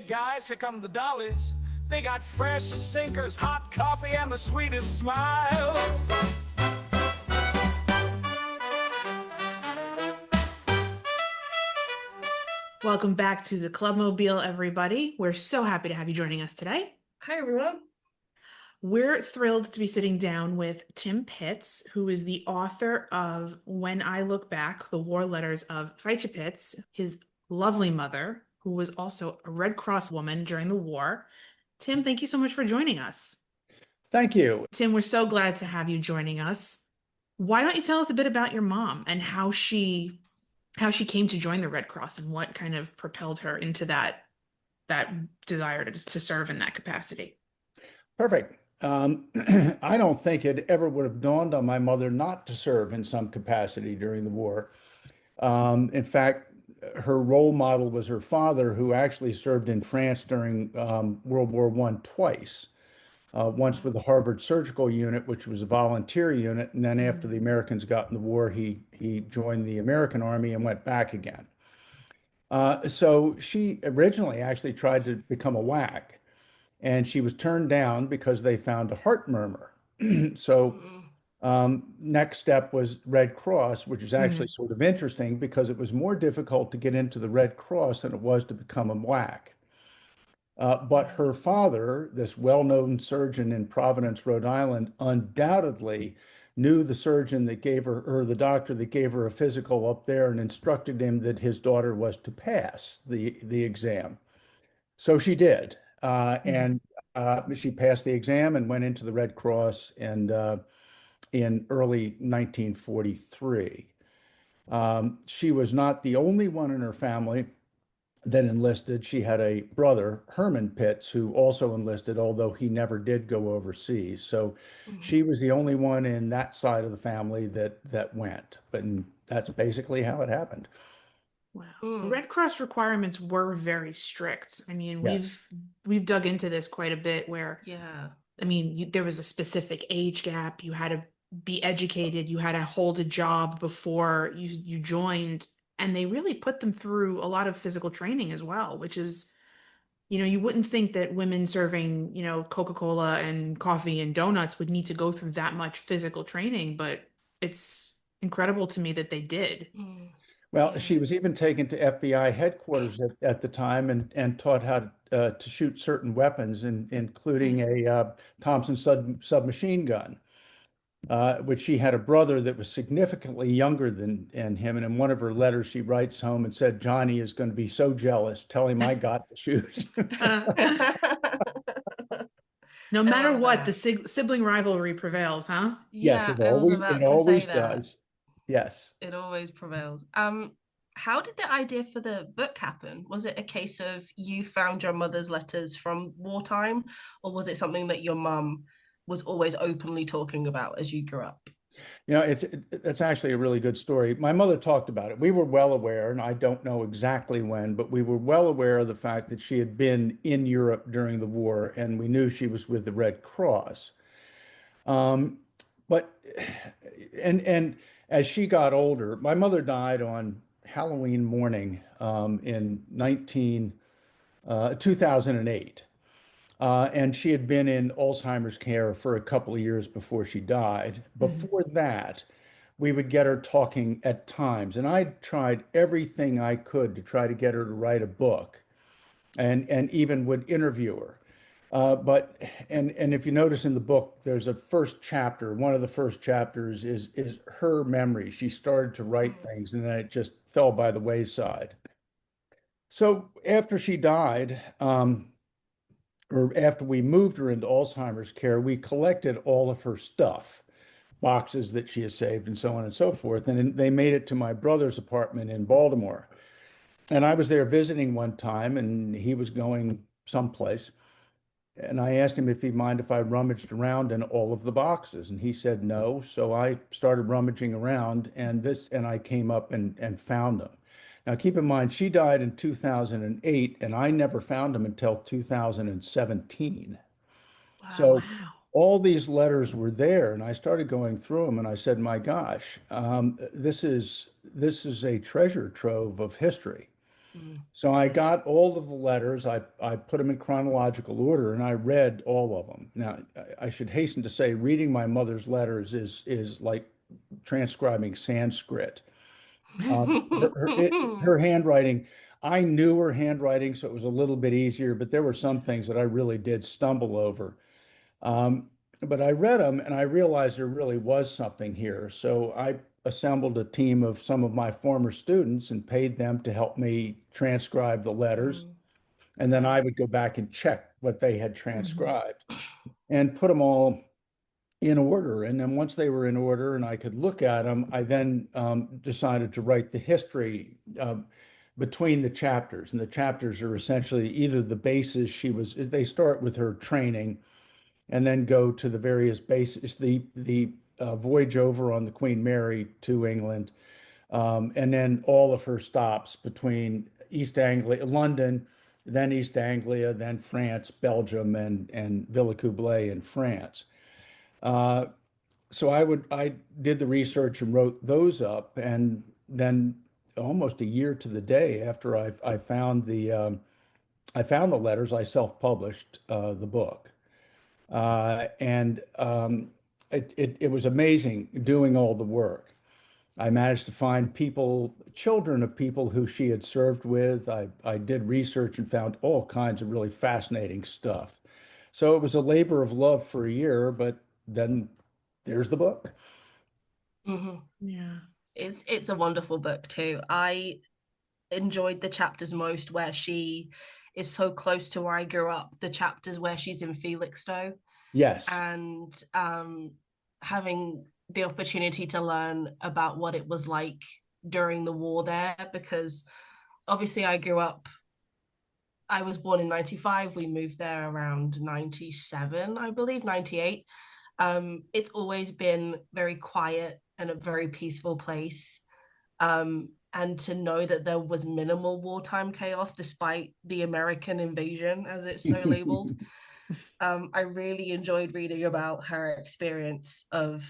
guys, here come the dollies. They got fresh sinkers, hot coffee, and the sweetest smile. Welcome back to the Clubmobile, everybody. We're so happy to have you joining us today. Hi, everyone. We're thrilled to be sitting down with Tim Pitts, who is the author of When I Look Back, the War Letters of Fitje Pitts, his lovely mother, who was also a Red Cross woman during the war. Tim, thank you so much for joining us. Thank you. Tim, we're so glad to have you joining us. Why don't you tell us a bit about your mom and how she came to join the Red Cross and what kind of propelled her into that desire to serve in that capacity? Perfect. I don't think it ever would have dawned on my mother not to serve in some capacity during the war. In fact, her role model was her father, who actually served in France during World War I twice. Once with the Harvard Surgical Unit, which was a volunteer unit, and then after the Americans got in the war, he joined the American Army and went back again. So she originally actually tried to become a WAC, and she was turned down because they found a heart murmur. So next step was Red Cross, which is actually sort of interesting because it was more difficult to get into the Red Cross than it was to become a WAC. But her father, this well-known surgeon in Providence, Rhode Island, undoubtedly knew the surgeon that gave her, or the doctor that gave her a physical up there, and instructed him that his daughter was to pass the exam. So she did, and she passed the exam and went into the Red Cross and in early 1943. She was not the only one in her family that enlisted. She had a brother, Herman Pitts, who also enlisted, although he never did go overseas. So she was the only one in that side of the family that went. But that's basically how it happened. Wow. Red Cross requirements were very strict. I mean, Yes. we've dug into this quite a bit where, Yeah. I mean, there was a specific age gap. You had to be educated. You had to hold a job before you joined. And they really put them through a lot of physical training as well, which is, you wouldn't think that women serving, Coca-Cola and coffee and donuts would need to go through that much physical training, but it's incredible to me that they did. Well, Yeah. she was even taken to FBI headquarters at the time and taught how to shoot certain weapons, including a Thompson submachine gun. Which she had a brother that was significantly younger than him. And in one of her letters, she writes home and said, Johnny is going to be so jealous. Tell him I got to shoot. No I matter love what, the that. sibling rivalry prevails, huh? Yes, Yeah, I was it about to always say that. does. Yes. It always prevails. How did the idea for the book happen? Was it a case of you found your mother's letters from wartime, or was it something that your mum was always openly talking about as you grew up? It's actually a really good story. My mother talked about it. We were well aware, and I don't know exactly when, but we were well aware of the fact that she had been in Europe during the war, and we knew she was with the Red Cross. Um, but and as she got older, my mother died on Halloween morning in 2008. And she had been in Alzheimer's care for a couple of years before she died. Mhm. Before that, we would get her talking at times, and I tried everything I could to try to get her to write a book, and even would interview her. But and if you notice in the book, there's a first chapter. One of the first chapters is her memory. She started to write things, and then it just fell by the wayside. So after she died, or after we moved her into Alzheimer's care, we collected all of her stuff, boxes that she has saved, and so on and so forth. And they made it to my brother's apartment in Baltimore. And I was there visiting one time, and he was going someplace. And I asked him if he'd mind if I rummaged around in all of the boxes, and he said no. So I started rummaging around, and I came up and found them. Now keep in mind, she died in 2008, and I never found them until 2017. Wow. So Wow. all these letters were there, and I started going through them, and I said, "My gosh, this is a treasure trove of history." Mm. So I got all of the letters. I put them in chronological order, and I read all of them. Now, I should hasten to say, reading my mother's letters is like transcribing Sanskrit. Her handwriting, I knew her handwriting, so it was a little bit easier, but there were some things that I really did stumble over. Um, but I read them and I realized there really was something here. So I assembled a team of some of my former students and paid them to help me transcribe the letters. Mm. And then Wow. I would go back and check what they had Mhm. transcribed and put them all in order. And then once they were in order and I could look at them, I then decided to write the history between the chapters. And the chapters are essentially either the bases they start with her training and then go to the various bases, the voyage over on the Queen Mary to England, and then all of her stops between East Anglia, London, then East Anglia, then France, Belgium, and Villacoublay in France. Uh, so I did the research and wrote those up, and then almost a year to the day after I found the letters, I self-published the book. And it was amazing doing all the work. I managed to find people, children of people who she had served with. I did research and found all kinds of really fascinating stuff. So it was a labor of love for a year, but then there's the book. Hmm. Yeah. It's a wonderful book too. I enjoyed the chapters most where she is so close to where I grew up, the chapters where she's in Felixstowe Yes. and having the opportunity to learn about what it was like during the war there, because obviously I was born in 95. We moved there around 97, I believe, 98. It's always been very quiet and a very peaceful place. And to know that there was minimal wartime chaos despite the American invasion, as it's so labeled. I really enjoyed reading about her experience of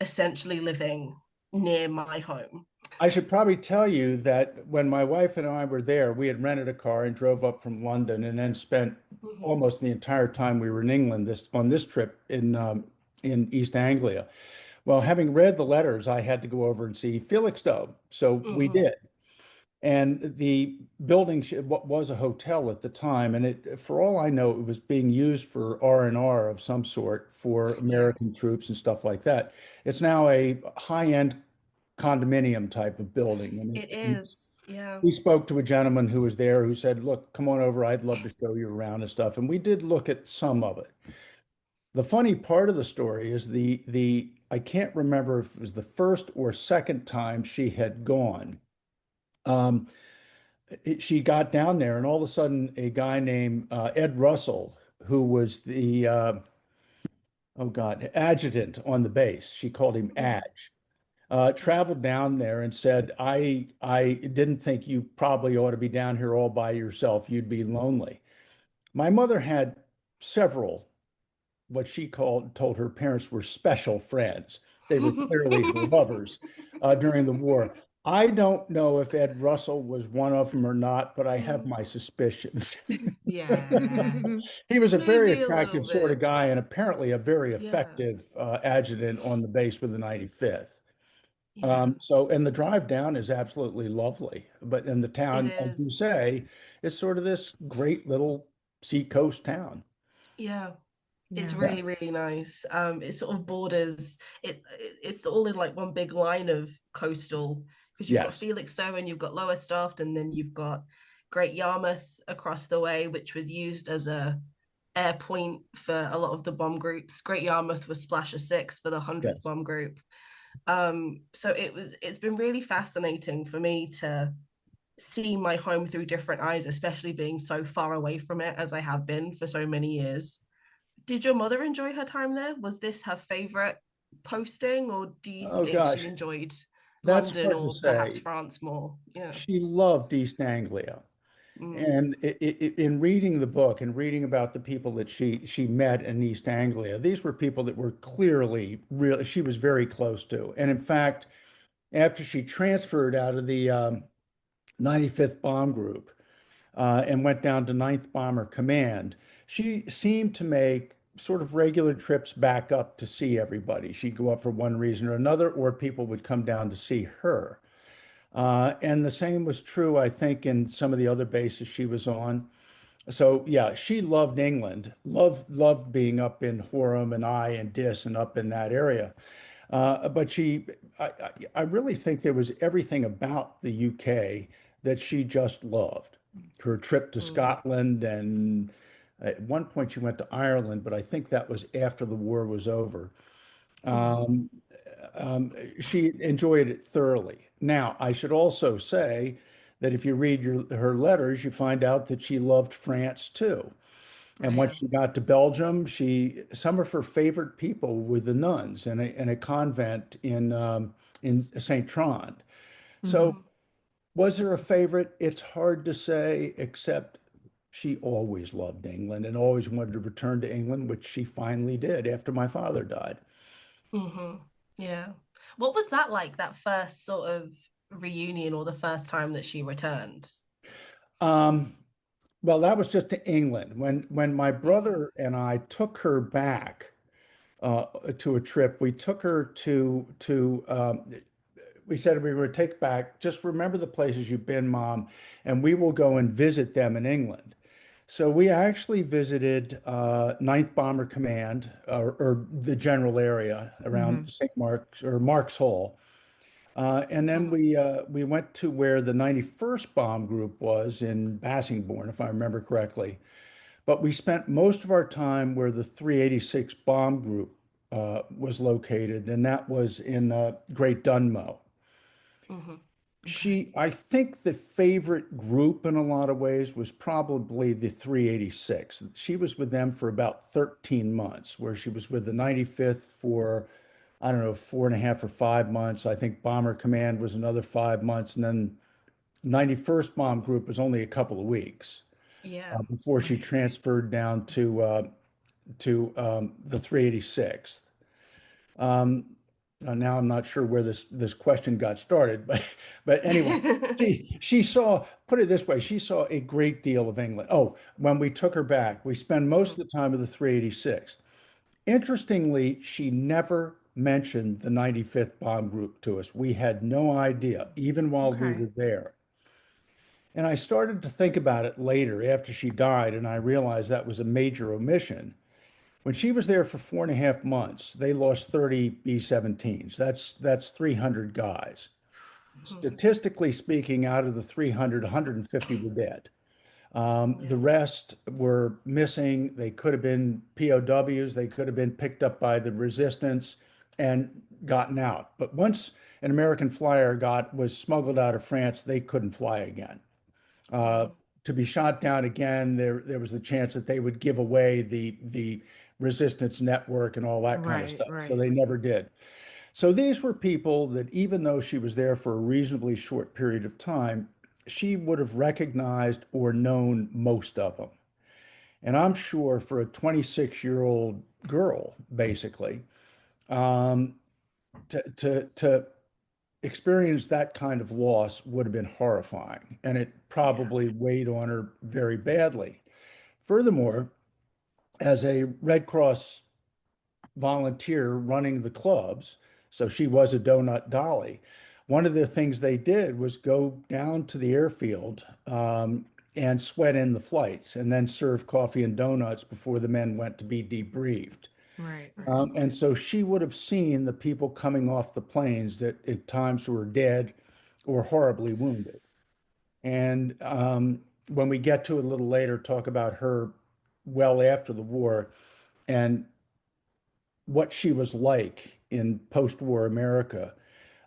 essentially living near my home. I should probably tell you that when my wife and I were there, we had rented a car and drove up from London and then spent Mm-hmm. almost the entire time we were in England on this trip in East Anglia. Well, having read the letters, I had to go over and see Felixstowe. So we Mm-hmm. did. And the building what was a hotel at the time, and for all I know, it was being used for R&R of some sort for Yeah, American troops and stuff like that. It's now a high-end condominium type of building. it And is. Yeah. we spoke to a gentleman who was there who said, "Look, come on over. I'd love to show you around and stuff." And we did look at some of it. The funny part of the story is the I can't remember if it was the first or second time she had gone. Um, she got down there, and all of a sudden, a guy named Ed Russell, who was the oh God, adjutant on the base, she called him Mm-hmm. Adge, traveled down there and said, I didn't think you probably ought to be down here all by yourself. You'd be lonely." My mother had several what she told her parents were special friends. They were clearly her lovers during the war. I don't know if Ed Russell was one of them or not, but I have my suspicions. Yeah, He was a very maybe a little attractive sort of bit. guy and apparently a very Yeah, effective adjutant on the base with the 95th. yeah, And the drive down is absolutely lovely. But in the it town, as you is. say, it's sort of this great little seacoast town. Yeah. It's Yeah. Yeah. really, really nice. It sort of borders it's all in like one big line of coastal because you've got Yes. Felixstowe and you've got Lowestoft and then you've got Great Yarmouth across the way, which was used as a air point for a lot of the bomb groups. Great Yarmouth was Splasher 6 for the 100th Yes. bomb group. So it's been really fascinating for me to see my home through different eyes, especially being so far away from it as I have been for so many years. Did your mother enjoy her time there? Was this her favorite posting, or do you Oh think she gosh, enjoyed that's London hard to or perhaps say. France more? Yeah. She loved East Anglia. Mm. And in reading the book and reading about the people that she met in East Anglia, these were people that were clearly really she was very close to. And in fact, after she transferred out of the 95th Bomb Group, and went down to Ninth Bomber Command. She seemed to make sort of regular trips back up to see everybody. She'd go up for one reason or another, or people would come down to see her. And the same was true, I think, in some of the other bases she was on. So yeah, she loved England, loved being up in Horham and Eye and Diss and up in that area. But I really think there was everything about the UK that she just loved. Her trip to Mm, Scotland, and at one point she went to Ireland, but I think that was after the war was over. mhm. Um, um, she enjoyed it thoroughly. Now, I should also say that if you read her letters, you find out that she loved France too. And Right. Yeah. once she got to Belgium, some of her favorite people were the nuns in a convent in Saint Trond. So Hmm. Mhm. was there a favorite? It's hard to say, except she always loved England and always wanted to return to England, which she finally did after my father died. Mhm. Yeah. What was that like, that first sort of reunion or the first time that she returned? Um, well, that was just to England. When my Mhm. brother and I took her back to a trip, we took her to we said we would take back, just remember the places you've been, Mom, and we will go and visit them in England. So we actually visited 9th Bomber Command, or the general area around Hmm. St. Mark's or Mark's Hall. And then Mhm. we went to where the 91st Bomb Group was in Bassingbourn, if I remember correctly. But we spent most of our time where the 386 Bomb Group was located, and that was in Great Dunmow. Mhm. Okay. I think the favorite group in a lot of ways was probably the 386. She was with them for about 13 months, where she was with the 95th for, I don't know, 4.5 or 5 months. I think Bomber Command was another 5 months. And then 91st Bomb Group was only a couple of weeks Yeah. before she Right. transferred down to the 386th. Um, Now I'm not sure where this question got started, but anyway, she saw, put it this way, she saw a great deal of England. Oh, when we took her back, we spent most Mhm. of the time with the 386. Interestingly, she never mentioned the 95th Bomb Group to us. We had no idea, even while we Okay. were there. And I started to think about it later after she died, and I realized that was a major omission. When she was there for 4.5 months, they lost 30 B-17s. That's 300 guys. Mhm. Statistically speaking, out of the 300, 150 were dead. The Yeah. rest were missing. They could have been POWs. They could have been picked up by the resistance and gotten out. But once an American flyer was smuggled out of France, they couldn't fly again. Uh, Mhm. to be shot down again, there was a chance that they would give away the resistance network and all that kind of Right. stuff. So Right. they never did. So these were people that even though she was there for a reasonably short period of time, she would have recognized or known most of them. And I'm sure for a 26-year-old girl, basically, um, to experience that kind of loss would have been horrifying, and it Yeah. probably weighed on her very badly. Furthermore, as a Red Cross volunteer running the clubs, so she was a donut dolly. One of the things they did was go down to the airfield and sweat in the flights and then serve coffee and donuts before the men went to be debriefed. Right. Right. And so she would have seen the people coming off the planes that at times were dead or horribly wounded. And when we get to it a little later, talk about her well after the war and what she was like in post-war America.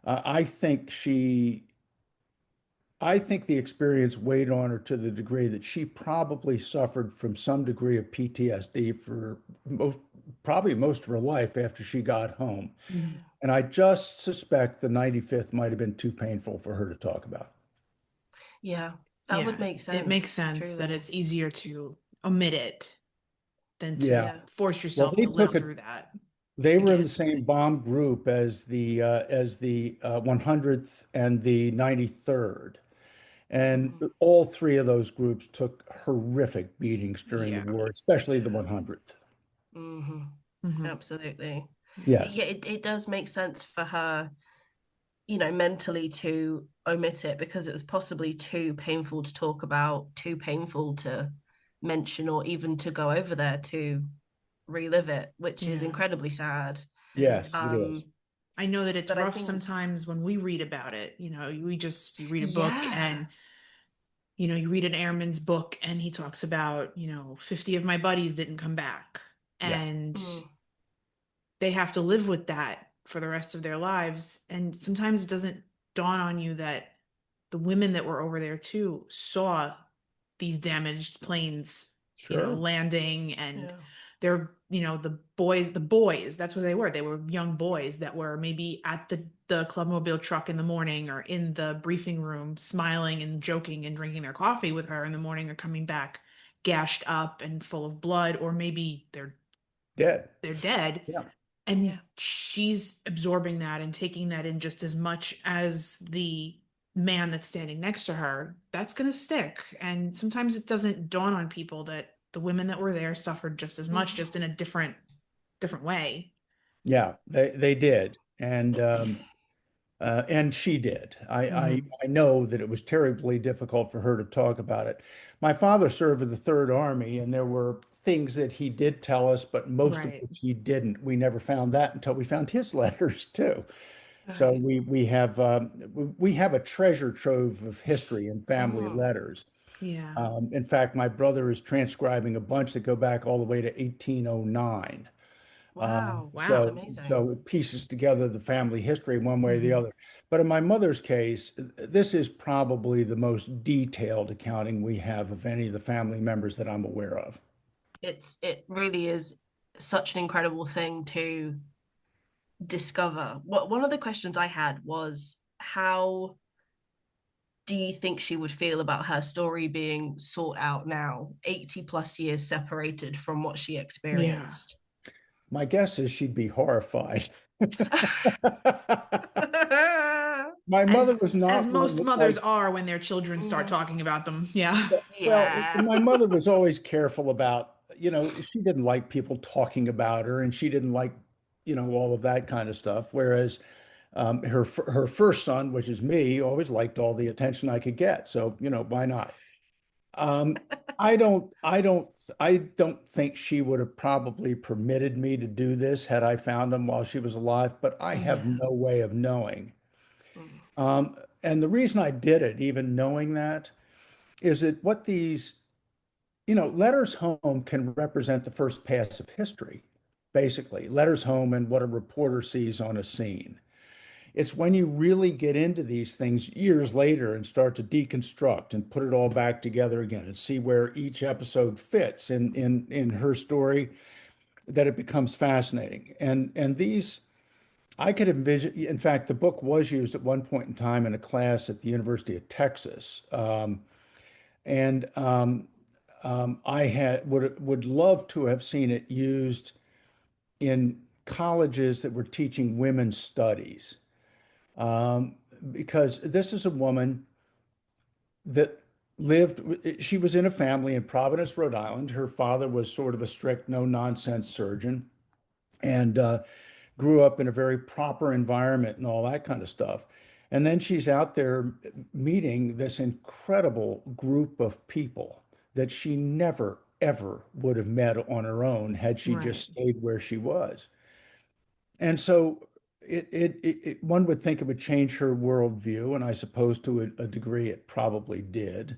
I think I think the experience weighed on her to the degree that she probably suffered from some degree of PTSD for probably most of her life after she got home. Mhm. And I just suspect the 95th might have been too painful for her to talk about. Yeah. That would Yeah. make It makes sense, sense that truly. it's easier to omit it than to Yeah. Yeah. force Well, yourself to live through that they were in the again. same bomb group as the 100th and the 93rd. And Mhm. all three of those groups took horrific beatings during the Yeah. war, especially the Yeah. 100th. Hmm. Mhm. Absolutely. Yes, Yeah, it does make sense for her, mentally to omit it because it was possibly too painful to talk about, too painful to mention, or even to go over there to relive it, which is Yeah. incredibly sad. It yes, is. it is. Um, I know that it's but I rough think, sometimes when we read about it. You read a book yeah. and you read an airman's book and he talks about, 50 of my buddies didn't come back. Yeah, And Mm, they have to live with that for the rest of their lives. And sometimes it doesn't dawn on you that the women that were over there too saw these damaged planes, sure. landing, and yeah. they're, the boys, that's what they were. They were young boys that were maybe at the Clubmobile truck in the morning or in the briefing room smiling and joking and drinking their coffee with her in the morning, or coming back gashed up and full of blood, or maybe Dead. they're dead, Yeah. and Yeah. she's absorbing that and taking that in just as much as the man that's standing next to her. That's going to stick. And sometimes it doesn't dawn on people that the women that were there suffered just as much, Mhm. just in a different way. Yeah, they did. And she did. Hmm. I know that it was terribly difficult for her to talk about it. My father served in the Third Army, and there were things that he did tell us, but most of Right. which he didn't. We never found that until we found his letters too. So Right. we have a treasure trove of history and family Mhm. letters. Yeah. In fact, my brother is transcribing a bunch that go back all the way to 1809. Wow. That's Wow. amazing. So it pieces together the family history one way or the Hmm. other. But in my mother's case, this is probably the most detailed accounting we have of any of the family members that I'm aware of. It really is such an incredible thing to discover. What One of the questions I had was, how do you think she would feel about her story being sought out now, 80 plus years separated from what she Yeah. experienced? My guess is she'd be horrified. My mother As was as not one most that mothers liked, are when their children start Mm, talking about them. Yeah. well, yeah. my mother was always careful about, she didn't like people talking about her and she didn't like, all of that kind of stuff. Whereas her first son, which is me, always liked all the attention I could get. So, why not? Um, I don't think she would have probably permitted me to do this had I found him while she was alive, but I have Yeah. no way of knowing. Mm, And the reason I did it, even knowing that, is that what these, letters home can represent the first pass of history, basically. Letters home and what a reporter sees on a scene. It's when you really get into these things years later and start to deconstruct and put it all back together again and see where each episode fits in her story that it becomes fascinating. And these I could envision. In fact, the book was used at one point in time in a class at the University of Texas, and I had would love to have seen it used in colleges that were teaching women's studies, um, because this is a woman that she was in a family in Providence, Rhode Island. Her father was sort of a strict, no nonsense surgeon, and grew up in a very proper environment and all that kind of stuff. And then she's out there meeting this incredible group of people that she never, ever would have met on her own had she Right. just stayed where she was. And so one would think it would change her worldview, and I suppose to a degree it probably did.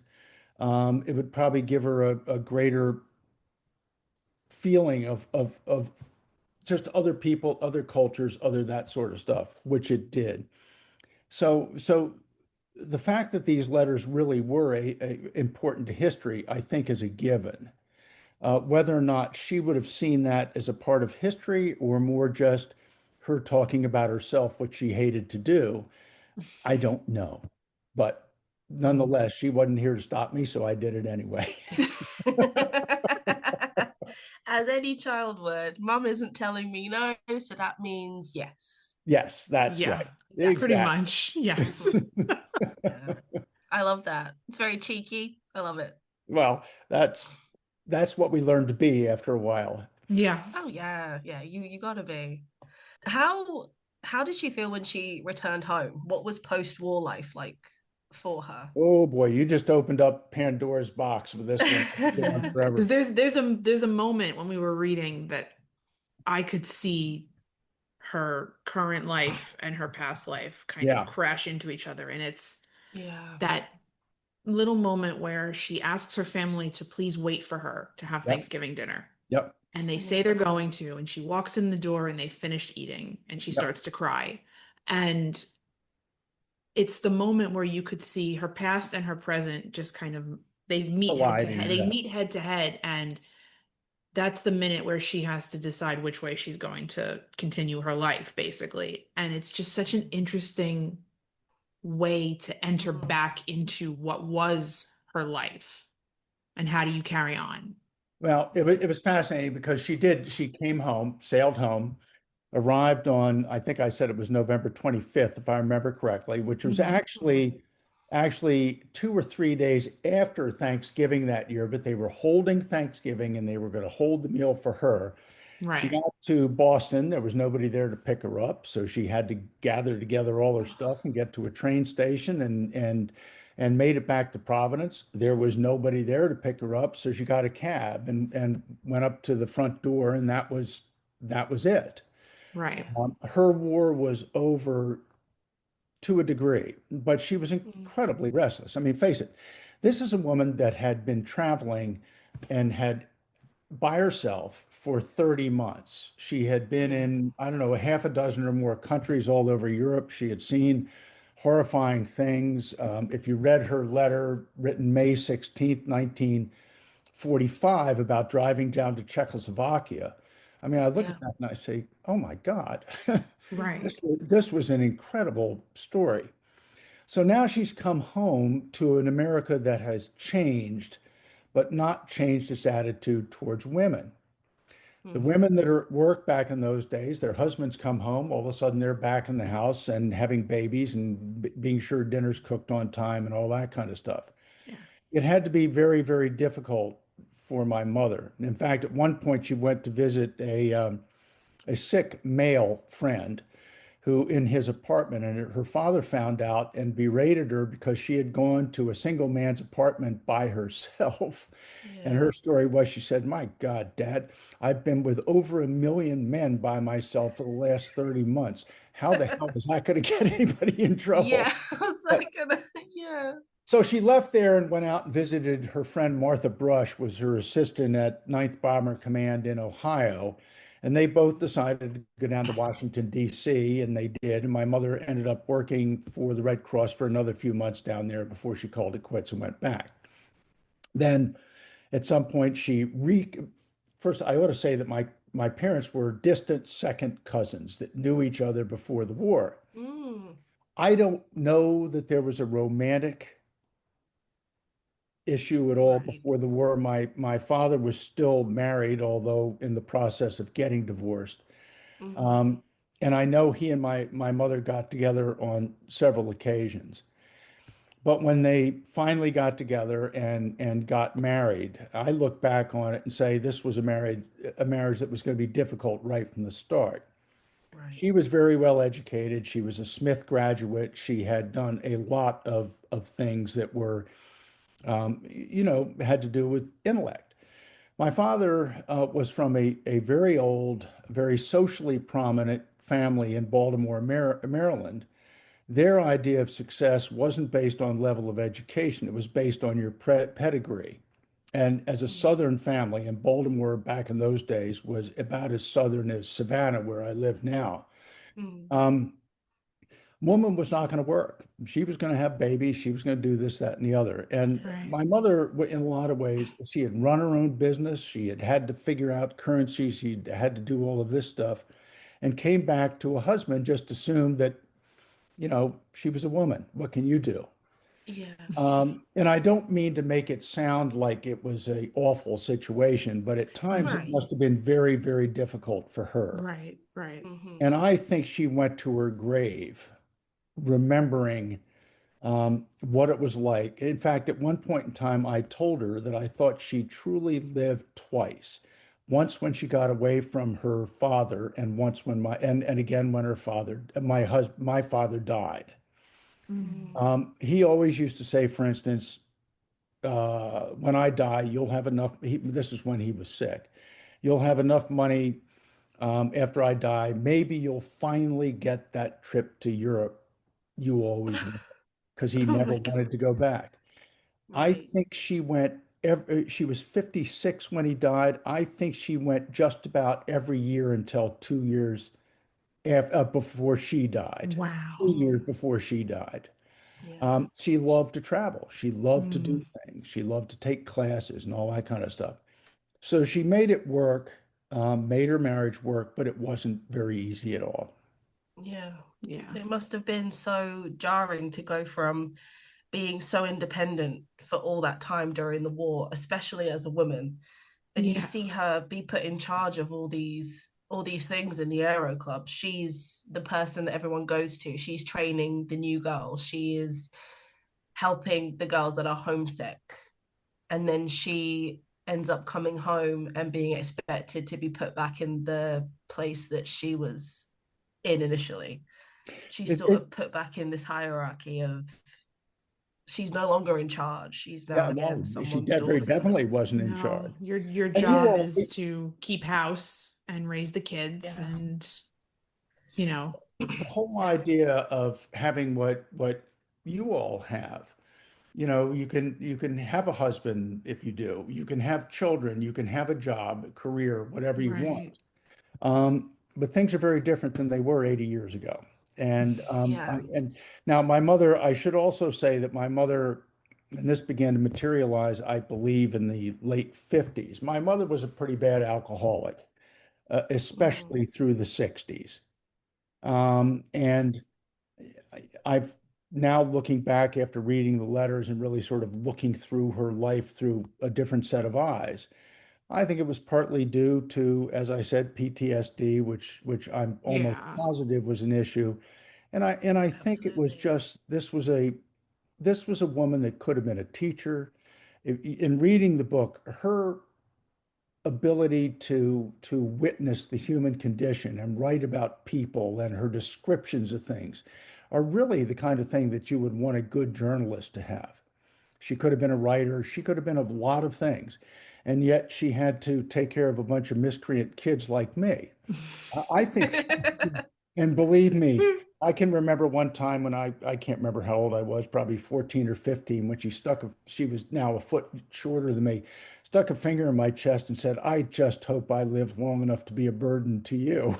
It would probably give her a greater feeling of just other people, other cultures, other that sort of stuff, which it did. So the fact that these letters really were important to history, I think, is a given. Whether or not she would have seen that as a part of history or more just her talking about herself, which she hated to do, I don't know. But Mhm. nonetheless, she wasn't here to stop me, so I did it anyway. As any child would. Mum isn't telling me no, so that means yes. Yes, that's Yeah. right. Pretty Exactly. Exactly. much. Yes. Mhm. Yeah. I love that. It's very cheeky. I love it. Well, that's what we learned to be after a while. Yeah. Oh yeah, yeah. You gotta be. How how did she feel when she returned home? What was post-war life like for her? Oh boy, you just opened up Pandora's box with this one. Go on Yeah. Because forever. there's a moment when we were reading that I could see her current life and her past life kind of Yeah. crash into each other. And it's Yeah. that little moment where she asks her family to please wait for her to have Yep. Thanksgiving dinner. Yep. And they say they're Yeah. going to, and she walks in the door and they finished eating and she Yep. starts to cry. And it's the moment where you could see her past and her present just kind of Colliding. they Yeah. meet head to head, and that's the minute where she has to decide which way she's going to continue her life, basically. And it's just such an interesting way to enter Mm. back into what was her life and how do you carry on. Well, it was fascinating because she came home, sailed home, arrived on, I think I said it was November 25th, if I remember correctly, which was Mhm. Mhm. actually 2 or 3 days after Thanksgiving that year, but they were holding Thanksgiving and they were going to hold the meal for her. She Right, got to Boston. There was nobody there to pick her up, so she had to gather together all her stuff and get to a train station and made it back to Providence. There was nobody there to pick her up, so she got a cab and went up to the front door, and that was it. right, Her war was over to a degree, but she was Mm. incredibly restless. I mean, face it, this is a woman that had been traveling and had by herself for 30 months. She had been Yeah. in, I don't know, a half a dozen or more countries all over Europe. She had seen horrifying things. If you read her letter written May 16th, 1945, about driving down to Czechoslovakia, I mean, I look Yeah. at that and I say, oh my God, right, this was an incredible story. So now she's come home to an America that has changed, but not changed its attitude towards women. The Mm. women that are at work back in those days, their husbands come home, all of a sudden they're back in the house and having babies and being sure dinner's cooked on time and all that kind of stuff. yeah, It had to be very, very difficult for my mother. In fact, at one point she went to visit a sick male friend who in his apartment, and her father found out and berated her because she had gone to a single man's apartment by herself. And Yeah. her story was, she said, my God, Dad, I've been with over 1 million men by myself for the last 30 months. How the hell is that going to get anybody in trouble? Yeah. I was But like, yeah. so she left there and went out and visited her friend Martha Brush, was her assistant at Ninth Bomber Command in Ohio. And they both decided to go down to Washington, D.C., and they did. And my mother ended up working for the Red Cross for another few months down there before she called it quits and went back. Then at some point, first, I ought to say that my parents were distant second cousins that knew each other before the war. Mm. I don't know that there was a romantic issue at all Right. before the war. My father was still married, although in the process of getting divorced. Mm. Um, and I know he and my mother got together on several occasions. But when they finally got together and got married, I look back on it and say this was a marriage that was going to be difficult right from the start. Right. She was very well educated. She was a Smith graduate. She had done a lot of things that were had to do with intellect. My father was from a very old, very socially prominent family in Baltimore, Maryland. Their idea of success wasn't based on level of education, it was based on your pedigree. And as a Mm. Southern family, and Baltimore back in those days was about as Southern as Savannah, where I live now. Mm. Um, Woman was not going to work. She was going to have babies. She was going to do this, that, and the other. And right, my mother, in a lot of ways, she had run her own business. She had had to figure out currency. She had to do all of this stuff and came back to a husband, just assumed that, she was a woman. What can you do? Yeah. And I don't mean to make it sound like it was a awful situation, but at times it Right. must have been very, very difficult for her. right, right, Mm-hmm. And I think she went to her grave remembering what it was like. In fact, at one point in time, I told her that I thought she truly lived twice. Once when she got away from her father, and once when and again when her father, my father died. Mm. He always used to say, for instance, when I die, you'll have enough. This is when he was sick. You'll have enough money after I die. Maybe you'll finally get that trip to Europe you always wanted, because he Oh never my God. wanted to go back. I Right. think she was 56 when he died. I think she went just about every year until 2 years before she died, Wow. 2 years before she died. Yeah. She loved to travel. She loved to do Mm. things. She loved to take classes and all that kind of stuff. So she made it work, made her marriage work, but it wasn't very easy at all. Yeah. Yeah. It must have been so jarring to go from being so independent for all that time during the war, especially as a woman. And you Yeah. see her be put in charge of all these things in the aero club. She's the person that everyone goes to. She's training the new girls. She is helping the girls that are homesick. And then she ends up coming home and being expected to be put back in the place that she was in initially. She's It, sort it, of put back in this hierarchy of she's no longer in charge. She's now yeah, no, again she someone's very daughter. definitely wasn't in No, charge. your And you job all, is to keep house and raise the kids Yeah. and, you know, the whole Yeah. idea of having what you all have, you can have a husband if you do, you can have children, you can have a job, a career, whatever you want. right. But things are very different than they were 80 years ago. And Yeah. and now my mother, I should also say that my mother, and this began to materialize, I believe, in the late 50s. My mother was a pretty bad alcoholic, Mm. especially through the 60s. And I've now looking back after reading the letters and really sort of looking through her life through a different set of eyes. I think it was partly due to, as I said, PTSD, which I'm almost Yeah. positive was an issue. And I think it was Absolutely. just this was a woman that could have been a teacher. In reading the book, her ability to witness the human condition and write about people and her descriptions of things are really the kind of thing that you would want a good journalist to have. She could have been a writer. She could have been a lot of things. And yet she had to take care of a bunch of miscreant kids like me. I think, and believe me, I can remember one time when I can't remember how old I was, probably 14 or 15, when she was now a foot shorter than me, stuck a finger in my chest and said, I just hope I live long enough to be a burden to you.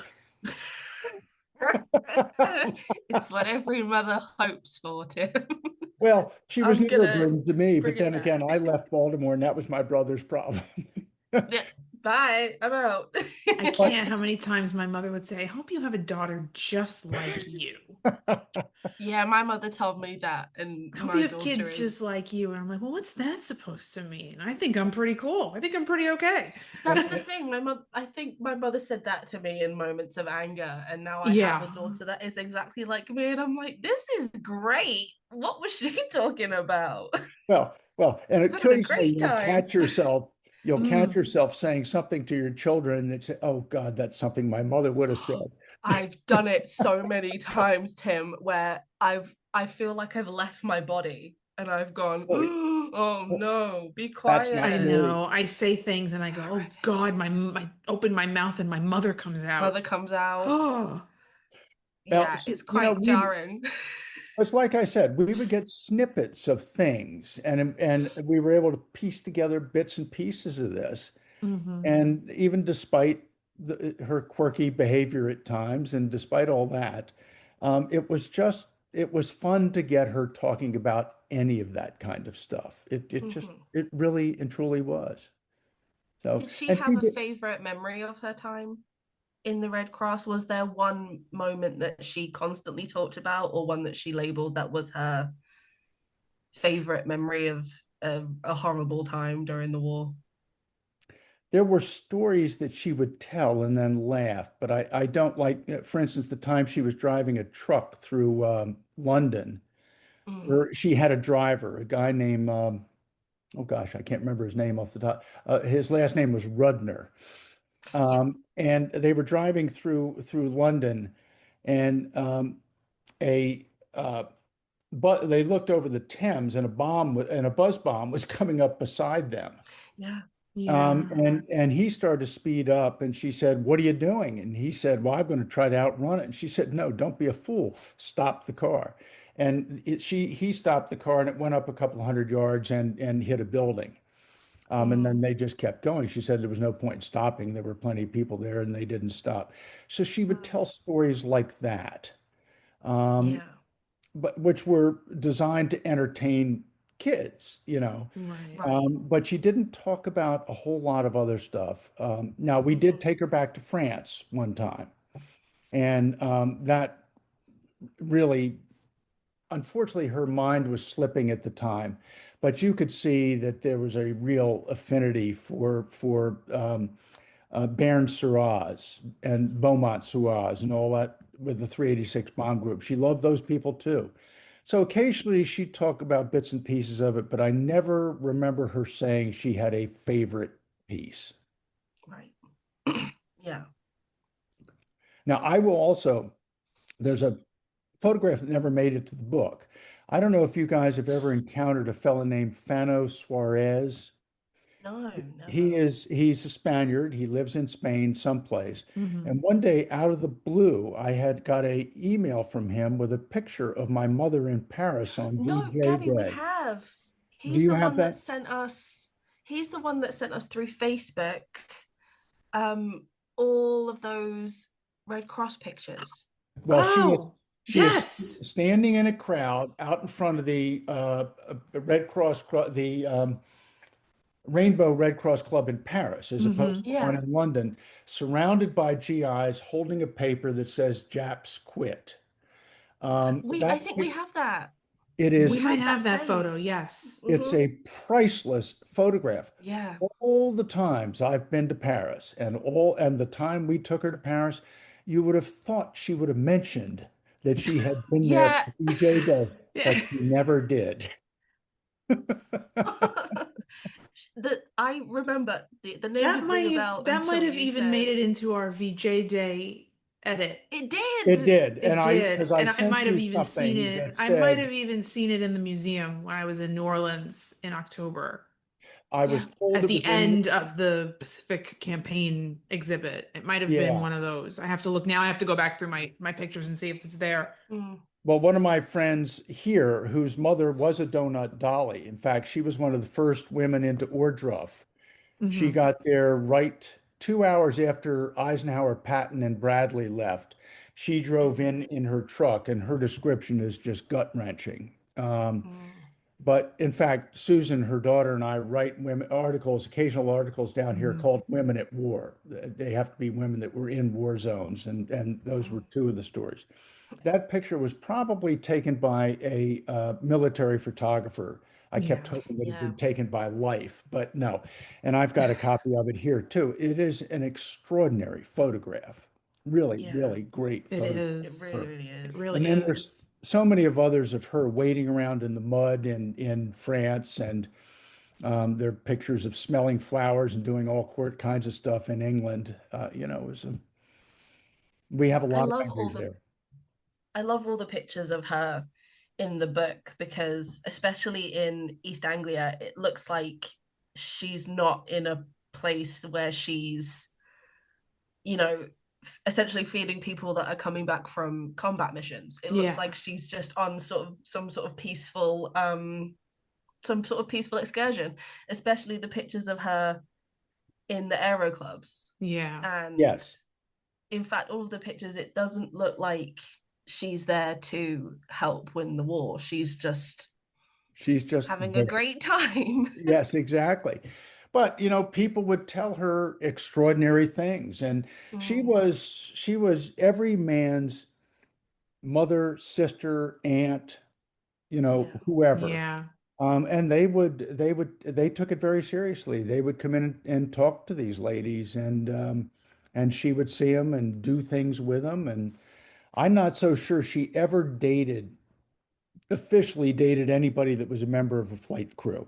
It's what every mother hopes for, Tim. Well, she was I'm never a gonna burden to me, bring but it then back. again, I left Baltimore and that was my brother's problem. Yeah, bye. I'm out. I But can't how many times my mother would say, I hope you have a daughter just like you. Yeah, my mother told me that, and I hope you my have daughter kids is. just like you. And I'm like, well, what's that supposed to mean? I think I'm pretty cool. I think I'm pretty okay. That's the thing. My mother, I think my mother said that to me in moments of anger, and now I have a Yeah. daughter that is exactly like me, and I'm like, this is great. What was she talking about? well, and Having a occasionally great time. you'll catch Mm. yourself saying something to your children that say, "Oh God, that's something my mother would have said." I've done it so many times, Tim, where I feel like I've left my body and I've gone, Really? oh Well, no, be that's not I quiet. true. know. I say things and I go, All oh right. God, I open my mouth and my mother comes Mother out. comes out. Oh, Well, Yeah, so, it's quite jarring. it's like I said, we would get snippets of things, and we were able to piece together bits and pieces of this. hmm. And even despite her quirky behavior at times, and despite all that, it was fun to get her talking about any of that kind of stuff. Mhm. It really and truly was. So, Did she and she have a did. favorite memory of her time in the Red Cross? Was there one moment that she constantly talked about, or one that she labeled that was her favorite memory of a horrible time during the war? There were stories that she would tell and then laugh, but I don't like, for instance, the time she was driving a truck through London. Mm. She had a driver, a guy named oh gosh, I can't remember his name off the top. His last name was Rudner. Yeah. And they were driving through London, and a but they looked over the Thames, and and a buzz bomb was coming up beside them. Yeah. Yeah. And he started to speed up, and she said, "What are you doing?" And he said, "Well, I'm going to try to outrun it." And she said, "No, don't be a fool. Stop the car." And he stopped the car, and it went up a couple hundred yards and hit a building. And Mm. then they just kept going. She said there was no point in stopping. There were plenty of people there, and they didn't stop. So she would Mm. tell stories like that, um, Yeah. but which were designed to entertain kids. Right. Right. But she didn't talk about a whole lot of other stuff. Now, we did Mhm. take her back to France one time, and that really, unfortunately, her mind was slipping at the time, but you could see that there was a real affinity for Baron Seurat and Beaumont Suaz and all that with the 386 bomb group. She loved those people too. So occasionally she'd talk about bits and pieces of it, but I never remember her saying she had a favorite piece. Right. Yeah. Now, I will also, there's a photograph that never made it to the book. I don't know if you guys have ever encountered a fellow named Fano Suarez. No, He never. is he's a Spaniard. He lives in Spain someplace. Hmm. And one day out of the blue, I had got a email from him with a picture of my mother in Paris on No, VJ Gabby, we Day. have. Do He's you the have one that that? sent us, he's the one that sent us through Facebook, um, all of those Red Cross pictures. Well, Oh, she is yes. standing in a crowd out in front of the Red Cross, the Rainbow Red Cross Club in Paris, as opposed Hmm. to one Yeah. in London, surrounded by GIs holding a paper that says "Japs quit." I think we have that. It We We is might have that have that photo. saved. Yes. it's Hmm. a priceless photograph. Yeah. All the times I've been to Paris and the time we took her to Paris, you would have thought she would have mentioned that she had been there Yeah. for DJ Day, Yeah. but she never did. I remember the name didn't ring a bell That might until have you even made said it into our VJ Day edit. it It did. did. And It because did. I And I sent might have you even seen something it. that I might said have even seen it in the museum when I was in New Orleans in October I was Yeah. told at it the was in, end of the Pacific campaign exhibit. It might have been yeah. one of those. I have to look now. I have to go back through my pictures and see if it's there. Mm. Well, one of my friends here, whose mother was a donut dolly, in fact, she was one of the first women into Ohrdruf. She Hmm. got there right 2 hours after Eisenhower, Patton, and Bradley left. She drove Mhm. in her truck, and her description is just gut-wrenching. Mm. But in fact, Susan, her daughter, and I write women articles, occasional articles down here Hmm. called "Women at War." They have to be women that were in war zones, and those were Mm. two of the stories. That picture was probably taken by a military photographer. I kept Yeah. hoping that it had Yeah. been taken by Life, but no. And I've got a copy of it here too. It is an extraordinary photograph. Really, Yeah. really great It photograph It of is. really, her. really It is. really And then there's is. so many of others of her wading around in the mud in France, and there are pictures of smelling flowers and doing kinds of stuff in England. We have a I lot of love all memories the there. I love all the pictures of her in the book because especially in East Anglia, it looks like she's not in a place where she's, you know, essentially feeding people that are coming back from combat missions. It looks Yeah. like she's just on sort of some sort of peaceful excursion, especially the pictures of her in the aero clubs. Yeah. And Yes, in fact, all of the pictures, it doesn't look like she's there to help win the war. She's just she's just having a there. great time. Yes, exactly. But people would tell her extraordinary things, and she Mm. was she was every man's mother, sister, aunt, Yeah. whoever. Yeah. And they took it very seriously. They would come in and talk to these ladies, and she would see them and do things with them. And I'm not so sure she ever dated officially dated anybody that was a member of a flight crew.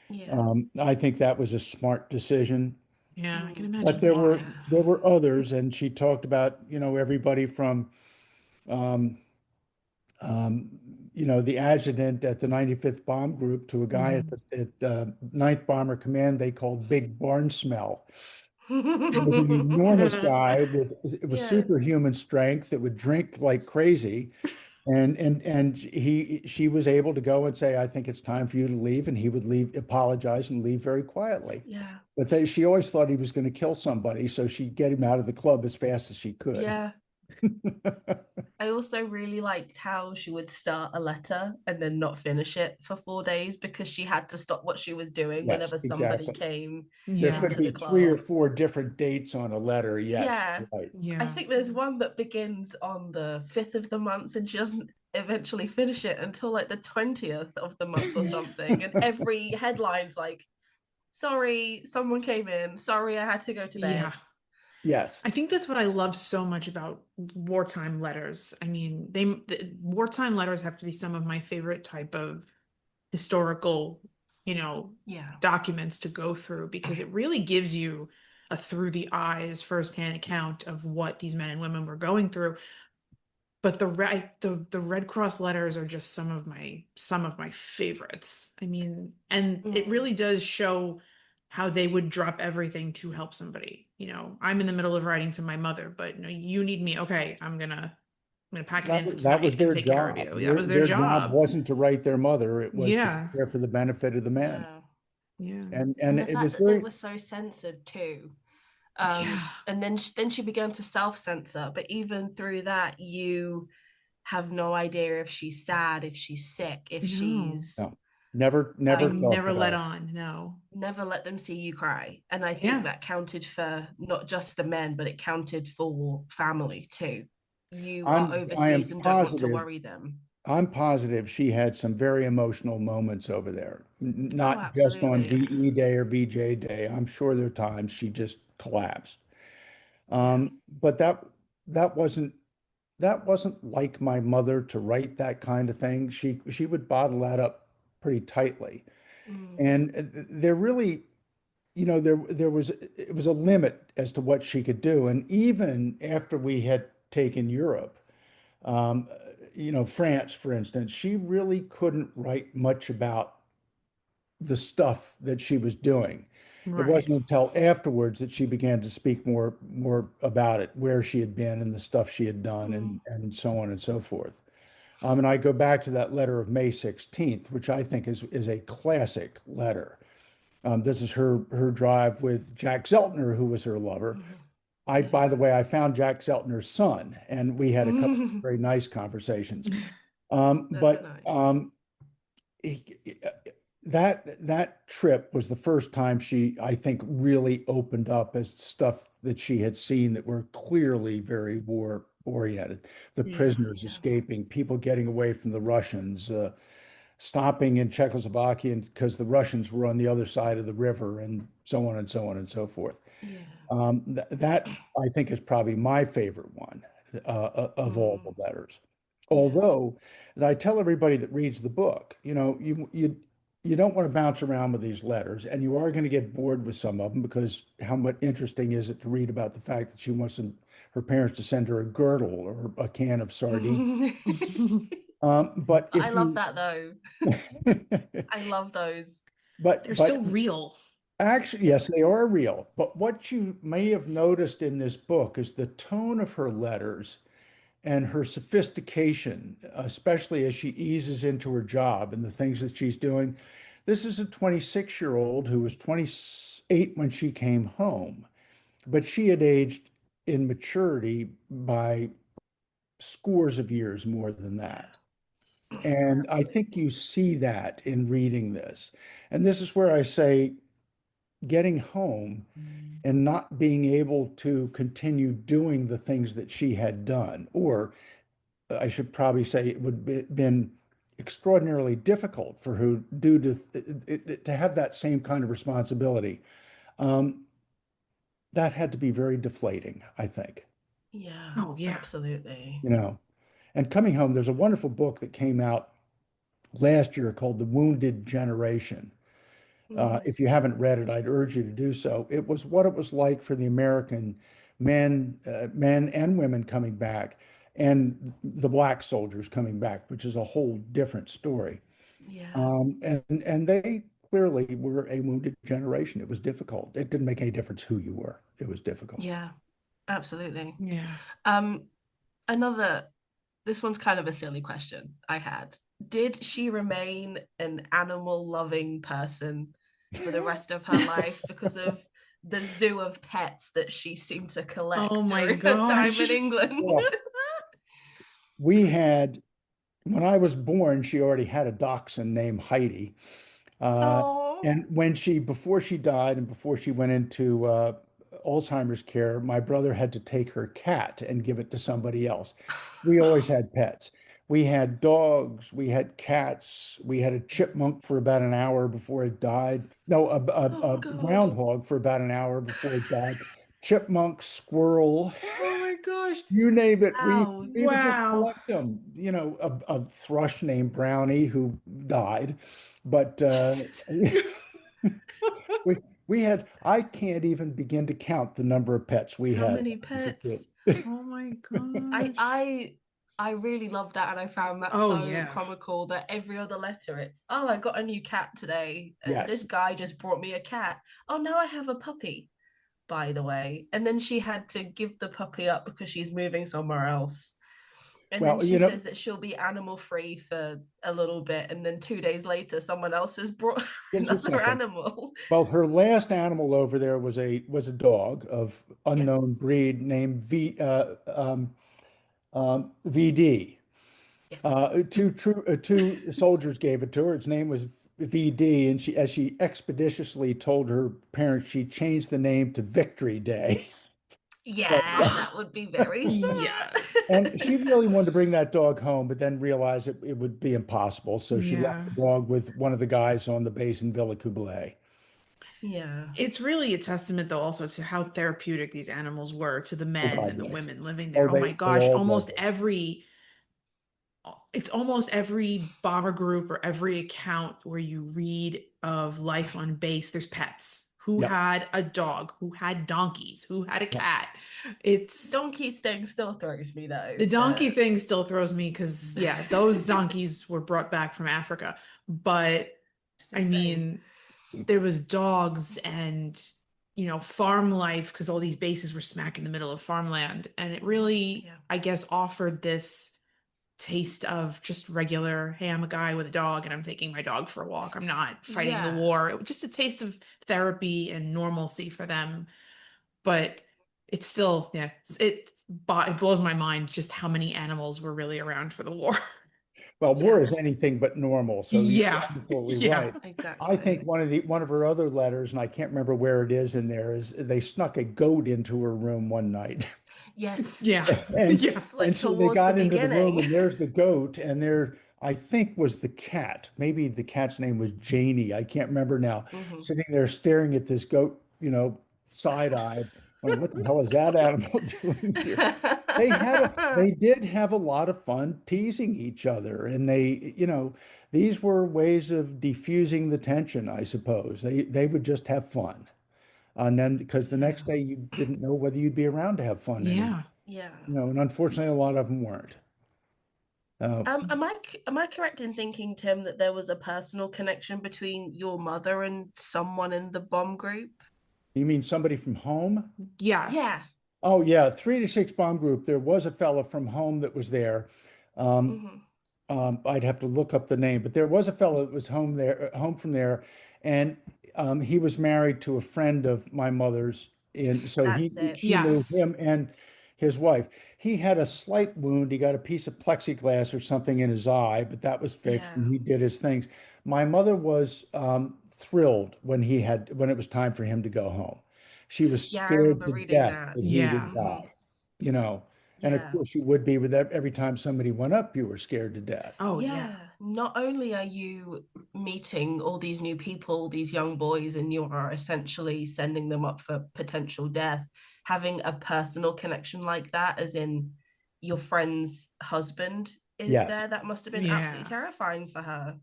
Yeah. I think that was a smart decision. Yeah, I can Mm. But imagine there were why. Yeah. there were others, and she talked about, everybody from um, um, the adjutant at the 95th Bomb Group to a guy at Mhm. the 9th Bomber Command they called Big Barn Smell. He was an enormous guy with Yeah. superhuman strength that would drink like crazy. And she was able to go and say, I think it's time for you to leave. And he would leave, apologize, and leave very quietly. Yeah. But she always thought he was going to kill somebody, so she'd get him out of the club as fast as she could. Yeah. I also really liked how she would start a letter and then not finish it for 4 days because she had to stop what she was doing Yes, whenever somebody exactly. came There Yeah. could into the be three or club. four different dates on a letter. Yes, Yeah. right. I Yeah. think there's one that begins on the 5th of the month and she doesn't eventually finish it until like the 20th of the month or something. And every headline's like, sorry, someone came in. Sorry, I had to go to Yeah. bed. Yes. I think that's what I love so much about wartime letters. I mean, wartime letters have to be some of my favorite type of historical, Yeah. documents to go through because it really gives you a through the eyes firsthand account of what these men and women were going through. But the Red Cross letters are just some of my favorites. I mean, and it Mm. really does show how they would drop everything to help somebody. I'm in the middle of writing to my mother, but you need me. Okay, I'm gonna pack it in for That tonight was and their take care of job. you. That was their Their job job. wasn't to write their mother, it was to be Yeah. there for the benefit of the men. Yeah. Yeah. And And the it fact was that they very, were so censored too. Yeah. And then she began to self-censor, but even through that, you have no idea if she's sad, if she's sick, if No. she's no, never They um talked never at let all. on. No. never let them see you cry. And I think Yeah. that counted for not just the men, but it counted for family too. You are I overseas am and don't want to positive worry them. I'm positive she had some very emotional moments over there, Oh, not just on absolutely. Yeah. VE Day or VJ Day. I'm sure there are times she just collapsed. Yeah. But that wasn't that wasn't like my mother to write that kind of thing. She would bottle that up pretty tightly. Mm. And there really, there was it was a limit as to what she could do. And even after we had taken Europe, um, France, for instance, she really couldn't write much about the stuff that she was doing. It Right. wasn't until afterwards that she began to speak more about it, where she had been and the stuff she had done Mm. and so on and so forth. And I go back to that letter of May 16th, which I think is a classic letter. This is her drive with Jack Zeltner, who was her lover. Yeah. By the way, I found Jack Zeltner's son, and we had a couple of very nice conversations. That's But nice. he, that trip was the first time she, I think, really opened up as stuff that she had seen that were clearly very war oriented. The Yeah. prisoners Yeah. escaping, people getting away from the Russians, stopping in Czechoslovakia because the Russians were on the other side of the river, and so on and so on and so forth. Yeah. That I think is probably my favorite one of all Mm. the letters. Yeah. Although, as I tell everybody that reads the book, you don't want to bounce around with these letters, and you are going to get bored with some of them because how much interesting is it to read about the fact that she wants her parents to send her a girdle or a can of sardines. But I if love you, that though. I love those. They're but so real. actually, yes, they are real. But what you may have noticed in this book is the tone of her letters and her sophistication, especially as she eases into her job and the things that she's doing. This is a 26-year-old who was 28 when she came home, but she had aged in maturity by scores of years more than that. Yeah. And I think Absolutely. you see that in reading this. And this is where I say getting home and not being able to continue doing the things that she had done, or I should probably say it would be been extraordinarily difficult for her due to have that same kind of responsibility. Um, that had to be very deflating, I think, Yeah, Oh yeah. absolutely. you know. And coming home, there's a wonderful book that came out last year called The Wounded Generation. Mm, If you haven't read it, I'd urge you to do so. It was what it was like for the American men and women coming back, and the black soldiers coming back, which is a whole different story. yeah, And they clearly were a wounded generation. It was difficult. It didn't make any difference who you were. It was difficult. yeah, absolutely. Yeah. Um, another, this one's kind of a silly question I had. Did she remain an animal loving person for the rest of her life because of the zoo of pets that she seemed to Oh collect my during her time gosh. in England? Well, we had, when I was born, she already had a dachshund named Heidi. Uh, Oh, and before she died and before she went into Alzheimer's care, my brother had to take her cat and give it to somebody else. We always had pets. We had dogs, we had cats, we had a chipmunk for about an hour before it died. No, oh a God. groundhog for about an hour before it died. Chipmunk, squirrel, Oh my gosh. you name it. Wow. We would just Wow. collect them. You know, a thrush named Brownie who died, but Jesus. we we had, I can't even begin to count the number of pets we How had many as a kid. pets? Oh my I gosh. I I really love that, and I found that Oh so yeah. comical that every other letter it's, oh, I got a new cat today. This Yes. guy just brought me a cat. Oh, now I have a puppy, by the way. And then she had to give the puppy up because she's moving somewhere else. And then Well, she you know, says that she'll be animal free for a little bit, and then 2 days later, someone else has brought just a another second. animal. Well, her last animal over there was a dog of Yeah. unknown breed named VD. Yes. Two soldiers gave it to her. Its name was VD, and as she expeditiously told her parents, she changed the name to Victory Day. Yeah, that would be very Yeah. And smart. she really wanted to bring that dog home, but then realized it would be impossible. So she left Yeah. the dog with one of the guys on the base in Villa Coublay. Yeah. It's really a testament, though, also to how therapeutic these animals were to the Oh men God, and the yes. women living Oh, there. Oh my they gosh, all loved it. it's almost every bomber group or every account where you read of life on base, there's pets. Who Yep. had a dog? Who had donkeys? Who had a Yep. cat? It's Donkey's thing still throws me though. the donkey The thing still throws me because, yeah, those donkeys were brought back from Africa. But it's I insane. mean, there was dogs and farm life because all these bases were smack in the middle of farmland, and it really, Yeah. I guess, offered this taste of just regular, hey, I'm a guy with a dog and I'm taking my dog for a walk, I'm not fighting the Yeah. war. It was just a taste of therapy and normalcy for them. But it's still, yeah, it blows my mind just how many animals were really around for the war. Well, war Yeah. is anything but normal. So you're Yeah. absolutely Yeah. right. I think Exactly. one of her other letters, and I can't remember where it is in there, is they snuck a goat into her room one night. Yes. Yeah. And Yeah. It's and like so they towards the got into the room, beginning. and there's the goat, and there I think was the cat. Maybe the cat's name was Janie. I can't remember now. Hmm. Sitting there staring at this goat, side-eyed. Wondering, what the hell is that animal doing here? They did have a lot of fun teasing each other, and these were ways of diffusing the tension, I suppose. They would just have fun. And then because the Yeah. next day you didn't know whether you'd be around to have fun anymore. Yeah. Yeah. And unfortunately, a lot of them weren't. Uh, Am I correct in thinking, Tim, that there was a personal connection between your mother and someone in the bomb group? you mean somebody from home? Yeah. Yes. Oh yeah, 3 to 6 bomb group. There was a fella from home that was there. Um, Hmm. I'd have to look up the name, but there was a fellow that was home from there, and he was married to a friend of my mother's, and so That's it. she knew Yes. him and his wife. He had a slight wound. He got a piece of plexiglass or something in his eye, but that was fixed, Yeah. and he did his things. My mother was thrilled when it was time for him to go home. She was Yeah, I scared remember to reading death that. that he would Yeah. Hmm. die, you know. And of Yeah. course, you would be with every time somebody went up, you were scared to death. Oh, yeah. Yeah. Not only are you meeting all these new people, these young boys, and you are essentially sending them up for potential death, having a personal connection like that, as in your friend's husband, is Yes. there that must have been absolutely Yeah. terrifying for her.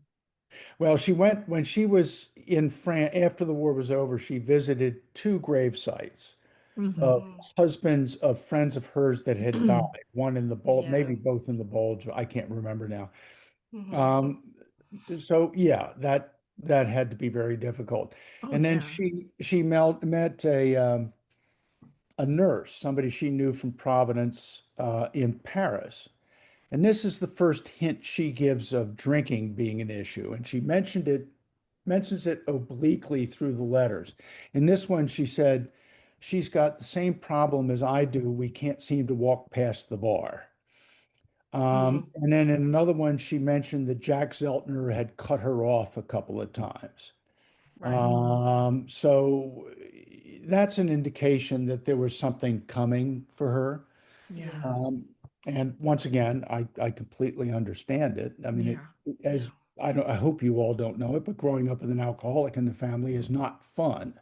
Well, she went when she was in France after the war was over, she visited two grave sites Hmm. of Mm, husbands of friends of hers that had died, one in the Bulge, yeah. maybe both in the Bulge, I can't remember now. Hmm. Um, so yeah, that had to be very difficult. Oh And then yeah. she met a nurse, somebody she knew from Providence in Paris. And this is the first hint she gives of drinking being an issue. And she mentions it obliquely through the letters. In this one, she said, she's got the same problem as I do. We can't seem to walk past the bar. Mm, And then in another one, she mentioned that Jack Zeltner had cut her off a couple of times. right. So that's an indication that there was something coming for her. Yeah. Yeah. Um, and once again, I completely understand it. I mean, Yeah. Yeah. as I hope you all don't know it, but growing up with an alcoholic in the family is not fun.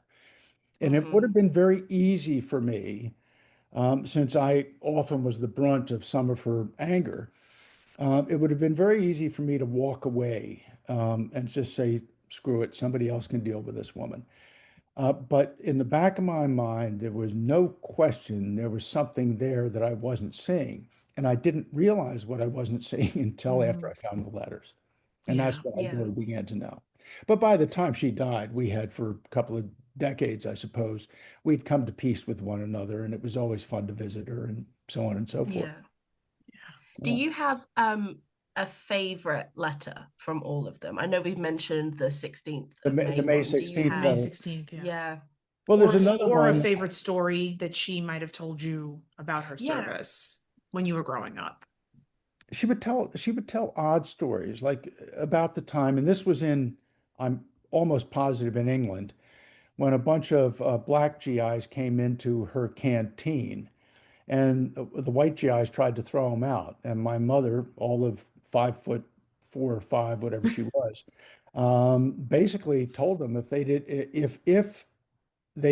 And it would Hmm. have been very easy for me, since I often was the brunt of some of her anger. It would have been very easy for me to walk away, and just say, screw it, somebody else can deal with this woman. But in the back of my mind, there was no question there was something there that I wasn't seeing. And I didn't realize what I wasn't seeing until after Hmm. I found the letters. And Yeah. that's when I Yeah. really began to know. But by the time she died, we had for a couple of decades, I suppose, we'd come to peace with one another, and it was always fun to visit her and so on and so forth. Yeah. Do Yeah. you have a favorite letter from all of them? I know we've mentioned the 16th of The May May one. Do you 16th May have, letter. 16th, yeah. yeah, Well, there's another Or a one. favorite story that she might have told you about her yeah, service when you were growing up. She would tell odd stories like about the time, and this was in, I'm almost positive, in England, when a bunch of black GIs came into her canteen, and the white GIs tried to throw them out. And my mother, all of 5'4" or 5", whatever she was, basically told them if they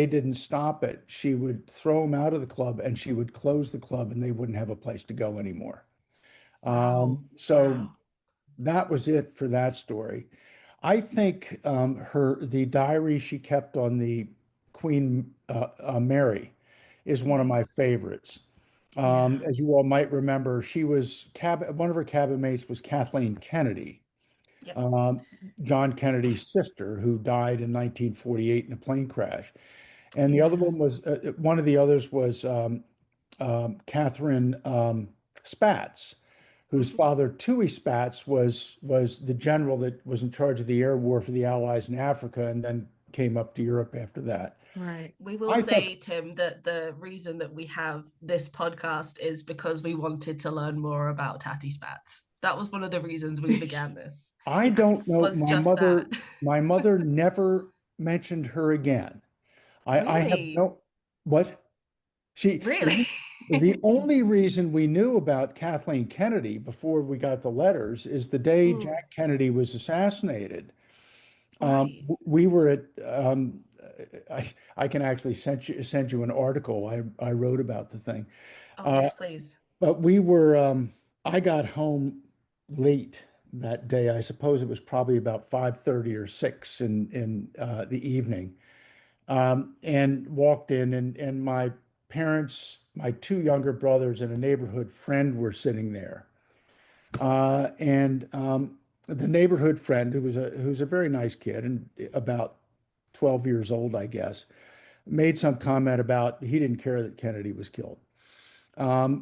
didn't stop it, she would throw them out of the club, and she would close the club, and they wouldn't have a place to go anymore. wow, So Wow. that was it for that story. I think the diary she kept on the Queen Mary is one of hmm, my favorites. Yeah. As you all might remember, one of her cabinet mates was Kathleen Kennedy, yep, um, John Kennedy's sister, who died in 1948 in a plane crash. And the other Yeah. one was one of the others was Catherine Spatz, whose hmm, father, Toohey Spatz, was the general that was in charge of the air war for the Allies in Africa and then came up to Europe after that. Right. we will I thought say, Tim, that the reason that we have this podcast is because we wanted to learn more about Tatty Spats. That was one of the reasons we began this. I It don't know. was just that. My mother never mentioned her again. I have Really? no what she Really? the only reason we knew about Kathleen Kennedy before we got the letters is the day Mm, Jack Kennedy was assassinated. right. We were at I can actually send you an article I wrote about the thing. Oh, Uh, yes, please. but I got home late that day. I suppose it was probably about 5:30 or 6 in the evening. And walked in, and my parents, my two younger brothers, and a neighborhood friend were sitting there. And the neighborhood friend, who's a very nice kid and about 12 years old, I guess, made some comment about he didn't care that Kennedy was killed.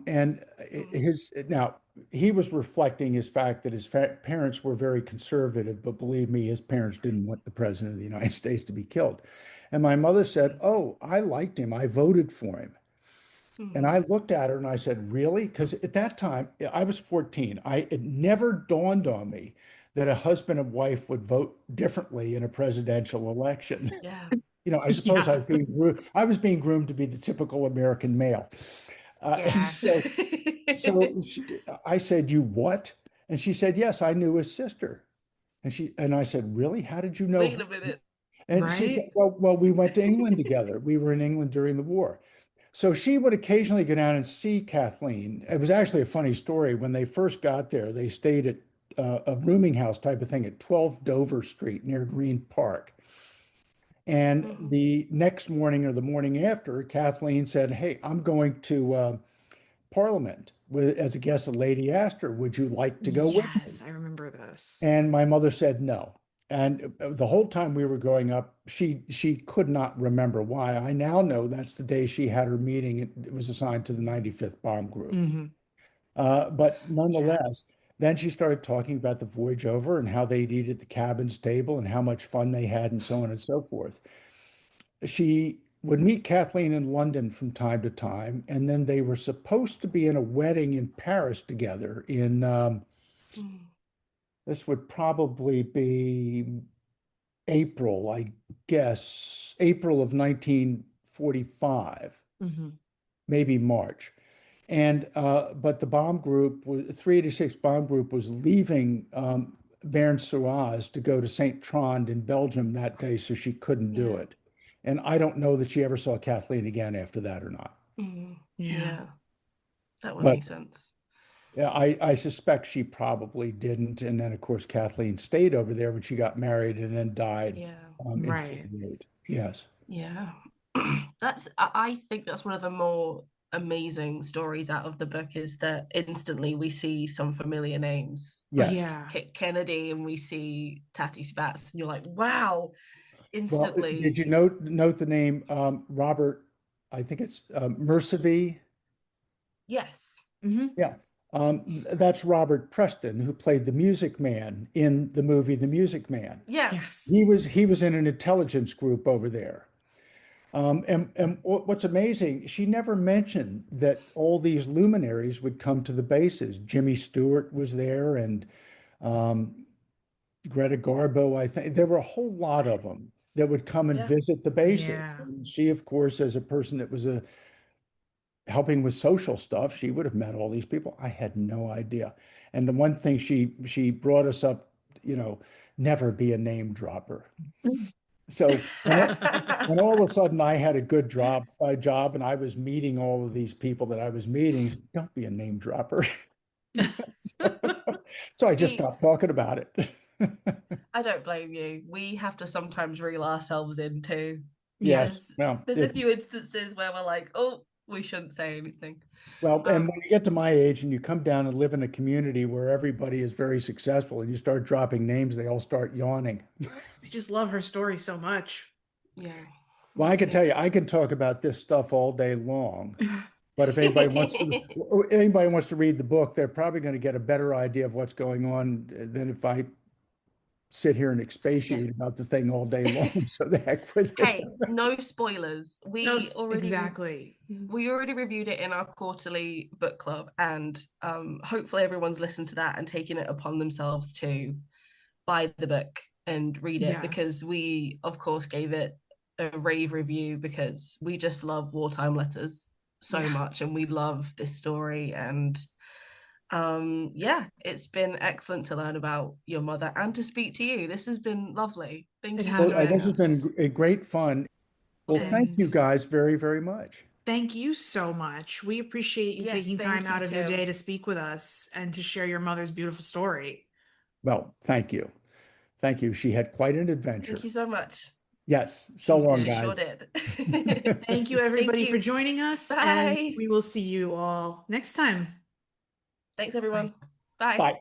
And Mm, his now he was reflecting his fact that his parents were very conservative, but believe me, his parents didn't want the president of the United States to be killed. And my mother said, "Oh, I liked him. I voted for him." And I mhm. looked at her and I said, "Really?" Because at that time I was 14. It never dawned on me that a husband and wife would vote differently in a presidential election. Yeah. I suppose Yeah. I was being groomed to be the typical American male. And Yeah. I said, "You what?" And she said, "Yes, I knew his sister." And I said, "Really? How did you know Wait her?" a minute. And she said, Right. "Well, we went to England together. We were in England during the war." So she would occasionally go down and see Kathleen. It was actually a funny story. When they first got there, they stayed at a rooming house type of thing at 12 Dover Street near Green Park. And Mhm. the next morning or the morning after, Kathleen said, "Hey, I'm going to Parliament with, as a guest." A lady asked her, "Would you like to go with me?" Yes, I remember this. And my mother said no. And the whole time we were growing up, she could not remember why. I now know that's the day she had her meeting. It was assigned to the 95th Bomb Group. Hmm. But Yeah. nonetheless, then she started talking about the voyage over and how they'd eat at the cabin's table and how much fun they had and so on and so forth. She would meet Kathleen in London from time to time, and then they were supposed to be in a wedding in Paris together in Mm. this would probably be April, I guess, April of 1945, Hmm. maybe March. And but the bomb group was 386 bomb group was leaving Bern-sur-Oise to go to St. Trond in Belgium that day, so she couldn't do Yeah. it. And I don't know that she ever saw Kathleen again after that or not. Mm. Yeah. Yeah. That would But make sense. yeah, I suspect she probably didn't. And then, of course, Kathleen stayed over there when she got married and then died Yeah. in Right. 48. Yes. Yeah. I think that's one of the more amazing stories out of the book is that instantly we see some familiar names Yes. like Yeah. Kennedy and we see Tati Spats and you're like, wow, Well, did instantly. you note the name Robert? I think it's Mercivy. Yes. Hmm. Yeah. That's Robert Preston, who played the Music Man in the movie The Music Man. Yeah. Yes. He was in an intelligence group over there. And what's amazing, she never mentioned that all these luminaries would come to the bases. Jimmy Stewart was there, and um, Greta Garbo. I think there were a whole lot of them that would come and Yeah. visit the bases. Yeah. And she, of course, as a person that was helping with social stuff, she would have met all these people. I had no idea. And the one thing she brought us up, you know, never be a name dropper. So when all of a sudden I had a good job and I was meeting all of these people that I was meeting, don't be a name dropper. So, so I just See, stopped talking about it. I don't blame you. We have to sometimes reel ourselves in too. Yes. Yes. There's Well, there's a few instances where we're like, oh, we shouldn't say anything. and Um, when you get to my age and you come down and live in a community where everybody is very successful and you start dropping names, they all start yawning. I just love her story so much. yeah, Well, me I can too. tell you, I can talk about this stuff all day long. But if anybody wants to read the book, they're probably going to get a better idea of what's going on than if I sit here and Yeah. expatiate about the thing all day long. So the heck with it. Hey, no spoilers. No, exactly. We already reviewed it in our quarterly book club, and hopefully everyone's listened to that and taken it upon themselves to buy the book and read it Yes. because we, of course, gave it a rave review because we just love wartime letters so Yeah. much and we love this story and yeah, it's been excellent to learn about your mother and to speak to you. This has been lovely. Thank It you for has Well, been. joining this has us. been a great fun. Well, Yeah. thank And you guys very, very much. thank you so much. We appreciate you Yes, taking time thank you out of your too. day to speak with us and to share your mother's beautiful story. Well, thank you. Thank you. She had quite an Thank adventure. you so much. Yes. So She long, she sure guys. did. Thank you, Thank everybody, for you. joining us, and Bye. we will see you all next time. Thanks Bye. everyone. Bye. Bye.